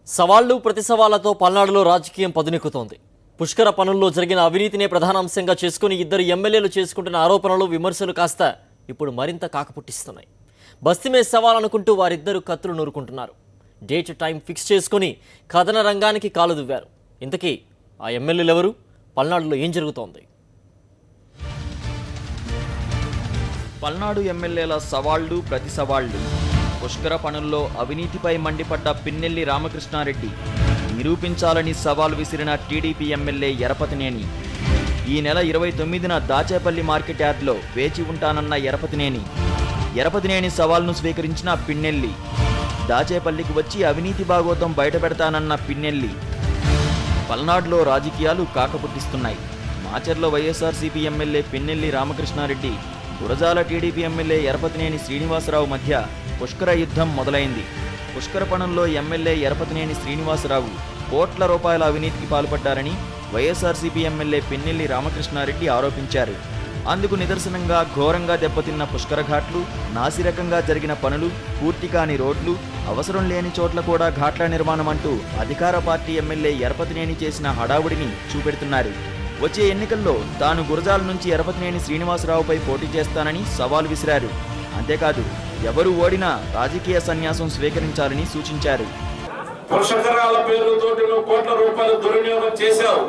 సవాళ్లు ప్రతి సవాళ్లతో పల్నాడులో రాజకీయం పదునెక్కుతోంది. పుష్కర పనుల్లో జరిగిన అవినీతినే ప్రధాన అంశంగా చేసుకుని ఇద్దరు ఎమ్మెల్యేలు చేసుకుంటున్న ఆరోపణలు విమర్శలు కాస్త ఇప్పుడు మరింత కాకపుట్టిస్తున్నాయి. బస్తీమే సవాల్ అనుకుంటూ వారిద్దరూ కత్తులు నూరుకుంటున్నారు. డేట్ టైం ఫిక్స్ చేసుకుని కథన రంగానికి కాలు దువ్వారు. ఇంతకీ ఆ ఎమ్మెల్యేలు ఎవరు? పల్నాడులో ఏం జరుగుతోంది? పల్నాడు ఎమ్మెల్యేల సవాళ్లు ప్రతి సవాళ్లు. పుష్కర పనుల్లో అవినీతిపై మండిపడ్డ పిన్నెల్లి రామకృష్ణారెడ్డి నిరూపించాలని సవాల్ విసిరిన టీడీపీ ఎమ్మెల్యే ఎరపతినేని. ఈ నెల 29న దాచేపల్లి మార్కెట్ యార్డ్లో వేచి ఉంటానన్న ఎరపతినేని సవాల్ను స్వీకరించిన పిన్నెల్లి. దాచేపల్లికి వచ్చి అవినీతి భాగోతం బయటపెడతానన్న పిన్నెల్లి. పల్నాడులో రాజకీయాలు కాకపుట్టిస్తున్నాయి. Macherla YSRCP MLA Pinnelli Ramakrishna Reddy, Gurajala TDP MLA Yarapathineni Srinivasa Rao మధ్య పుష్కర యుద్ధం మొదలైంది. పుష్కర పనుల్లో ఎమ్మెల్యే ఎరపతినేని శ్రీనివాసరావు కోట్ల రూపాయల అవినీతికి పాల్పడ్డారని వైఎస్ఆర్సీపీ ఎమ్మెల్యే పిన్నెల్లి రామకృష్ణారెడ్డి ఆరోపించారు. అందుకు నిదర్శనంగా ఘోరంగా దెబ్బతిన్న పుష్కర ఘాట్లు, నాసిరకంగా జరిగిన పనులు, పూర్తి కాని రోడ్లు, అవసరం లేని చోట్ల కూడా ఘాట్ల నిర్మాణం అంటూ అధికార పార్టీ ఎమ్మెల్యే ఎరపతినేని చేసిన హడావుడిని చూపెడుతున్నారు. వచ్చే ఎన్నికల్లో తాను గురజాల నుంచి ఎరపతినేని శ్రీనివాసరావుపై పోటీ చేస్తానని సవాల్ విసిరారు. అంతేకాదు, ఎవరు ఓడినా రాజకీయ సన్యాసం స్వీకరించాలని సూచించారు. పుష్కరాల పేరుతోటి నువ్వు కోట్ల రూపాయలు దుర్వినియోగం చేశావు.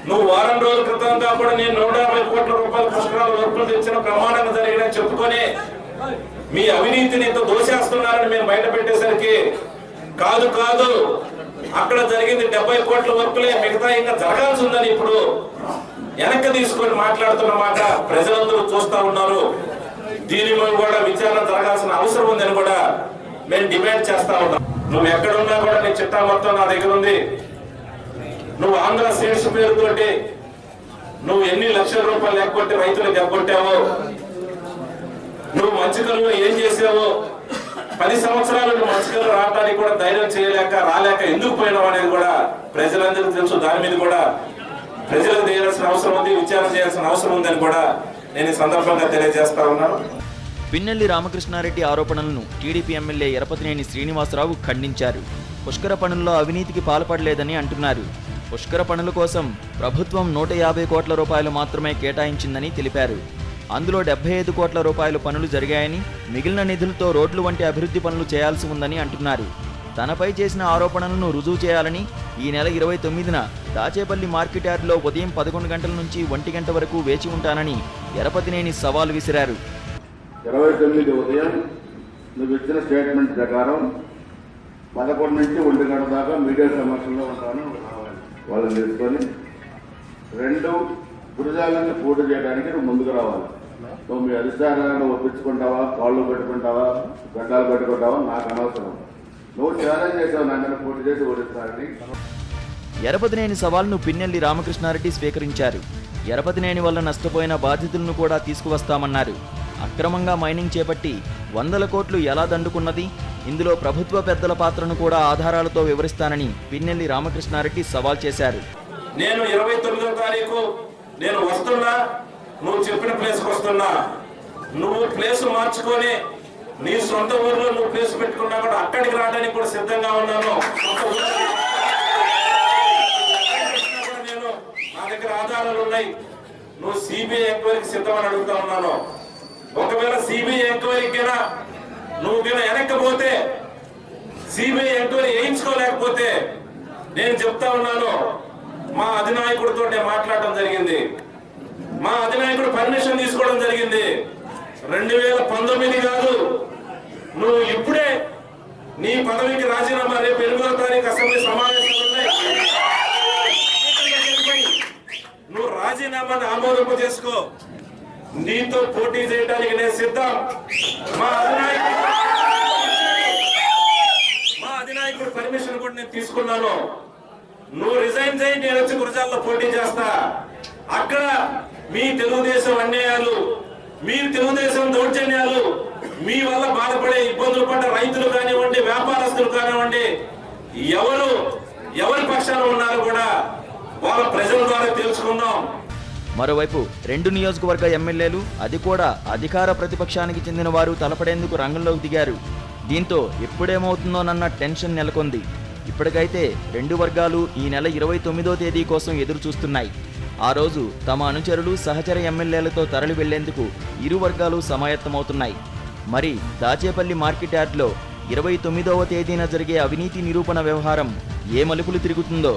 నువ్వు వారం రోజుల క్రితం కూడా నేను 150 కోట్ల రూపాయల పుష్కరాల వర్కులు తెచ్చిన ప్రమాణంగా జరిగిన చెప్పుకొని మీ అవినీతిని ఇంత దోషేస్తున్నారని మేము బయట పెట్టేసరికి కాదు అక్కడ జరిగింది 70 కోట్ల వర్కులే, మిగతా ఇంకా జరగాల్సి ఉందని ఇప్పుడు వెనక్కి తీసుకొని మాట్లాడుతున్న మాట ప్రజలందరూ చూస్తా ఉన్నారు. దీని మీద కూడా విచారణ జరగాల్సిన అవసరం ఉందని కూడా మేము డిమాండ్ చేస్తా ఉన్నాం. నువ్వు ఎక్కడున్నా కూడా నీ చిట్టా మొత్తం నా దగ్గర ఉంది. నువ్వు ఆంధ్ర సీడ్స్ పేరుతోటి నువ్వు ఎన్ని లక్షల రూపాయలు ఎగ్గొట్టి రైతులకు ఎగ్గొట్టావో, నువ్వు మంచికల్లో ఏం చేసావో, 10 సంవత్సరాలు నువ్వు మంచికల్లో రావడానికి కూడా ధైర్యం చేయలేక రాలేక ఎందుకు పోయినావు అనేది కూడా ప్రజలందరికీ తెలుసు. దాని మీద కూడా ప్రజలకు చేయాల్సిన అవసరం ఉంది, విచారణ చేయాల్సిన అవసరం ఉందని కూడా నేను ఈ సందర్భంగా తెలియజేస్తా ఉన్నాను. పిన్నెల్లి రామకృష్ణారెడ్డి ఆరోపణలను టీడీపీ ఎమ్మెల్యే ఎరపతినేని శ్రీనివాసరావు ఖండించారు. పుష్కర పనుల్లో అవినీతికి పాల్పడలేదని అంటున్నారు. పుష్కర పనుల కోసం ప్రభుత్వం 150 కోట్ల రూపాయలు మాత్రమే కేటాయించిందని తెలిపారు. అందులో 75 కోట్ల రూపాయల పనులు జరిగాయని, మిగిలిన నిధులతో రోడ్లు వంటి అభివృద్ధి పనులు చేయాల్సి ఉందని అంటున్నారు. తనపై చేసిన ఆరోపణలను రుజువు చేయాలని ఈ నెల 29న దాచేపల్లి మార్కెట్ యార్డ్లో ఉదయం 11 గంటల నుంచి 1 గంట వరకు వేచి ఉంటానని ఎరపతినేని సవాల్ విసిరారు. 29 ఉదయం నువ్వు ఇచ్చిన స్టేట్మెంట్ ప్రకారం 11 నుంచి 1 గంట దాకా మీడియా సమక్షంలో ఉంటాను. వాళ్ళని తీసుకొని 2 గురజాలని పోటీ చేయడానికి నువ్వు ముందుకు రావాలి. నువ్వు మీ అధిష్టానాలను ఒప్పించుకుంటావా, కాళ్ళు పెట్టుకుంటావా, గడ్డాలు పెట్టుకుంటావా నాకు అనవసరం. నువ్వు ఛాలెంజ్ చేసావు, నన్ను పోటీ చేసి ఓడిస్తానని. ఎరపతినేని సవాల్ను పిన్నెల్లి రామకృష్ణారెడ్డి స్వీకరించారు. ఎరపతినేని వల్ల నష్టపోయిన బాధితులను కూడా తీసుకువస్తామన్నారు. అక్రమంగా మైనింగ్ చేపట్టి 100 కోట్లు ఎలా దండుకున్నది, ఇందులో ప్రభుత్వ పెద్దల పాత్రను కూడా ఆధారాలతో వివరిస్తానని పిన్నెల్లి రామకృష్ణారెడ్డి సవాల్ చేశారు. నేను 29వ తారీఖు నేను వస్తున్నా, నువ్వు చెప్పిన ప్లేస్కి వస్తున్నా. నువ్వు ప్లేస్ మార్చుకొని నీ సొంత ఊర్లో నువ్వు ప్లేస్ పెట్టుకున్నా కూడా అక్కడికి రావడానికి కూడా సిద్ధంగా ఉన్నాను. నేను నా దగ్గర ఆధారాలు ఉన్నాయి. నువ్వు సిబిఐ ఎంక్వైరీకి సిద్ధమని అడుగుతా ఉన్నాను. ఒకవేళ సిబిఐ ఎంక్వైరీకైనా నువ్వు వెనక్కపోతే, సిబిఐ ఎంక్వైరీ వేయించుకోలేకపోతే నేను చెప్తా ఉన్నాను, మా అధినాయకుడితో నేను మాట్లాడడం జరిగింది. మా అధినాయకుడు పర్మిషన్ తీసుకోవడం జరిగింది. 2019 కాదు, నువ్వు ఇప్పుడే నీ పదవికి రాజీనామా, రేపు 8వ తారీఖు అసెంబ్లీ సమావేశాలు ఉన్నాయి, నువ్వు రాజీనామాని ఆమోదింప చేసుకో. నీతో పోటీ చేయడానికి నేను సిద్ధం. మా అధినాయకుడు పర్మిషన్ కూడా నేను తీసుకున్నాను. నువ్వు రిజైన్ చేయి, నేను వచ్చి గురజాల్లో పోటీ చేస్తా. అక్కడ మీ తెలుగుదేశం అన్యాయాలు, మీ తెలుగుదేశం దౌర్జన్యాలు, మీ వల్ల బాధపడే ఇబ్బందులు పడ్డ రైతులు కానివ్వండి, వ్యాపారస్తులు కానివ్వండి, ఎవరి పక్షాన ఉన్నారో కూడా వాళ్ళ ప్రజల ద్వారా తెలుసుకుందాం. మరోవైపు 2 నియోజకవర్గ ఎమ్మెల్యేలు, అది కూడా అధికార ప్రతిపక్షానికి చెందిన వారు తలపడేందుకు రంగంలోకి దిగారు. దీంతో ఎప్పుడేమవుతుందోనన్న టెన్షన్ నెలకొంది. ఇప్పటికైతే రెండు వర్గాలు ఈ నెల 29వ తేదీ కోసం ఎదురు చూస్తున్నాయి. ఆ రోజు తమ అనుచరులు సహచర ఎమ్మెల్యేలతో తరలి వెళ్లేందుకు ఇరు వర్గాలు సమాయత్తమవుతున్నాయి. మరి దాచేపల్లి మార్కెట్ యార్డ్లో 29వ తేదీన జరిగే అవినీతి నిరూపణ వ్యవహారం ఏ మలుపులు తిరుగుతుందో.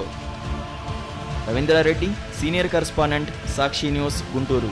రవీంద్రారెడ్డి, సీనియర్ కరెస్పాండెంట్, సాక్షి న్యూస్, గుంటూరు.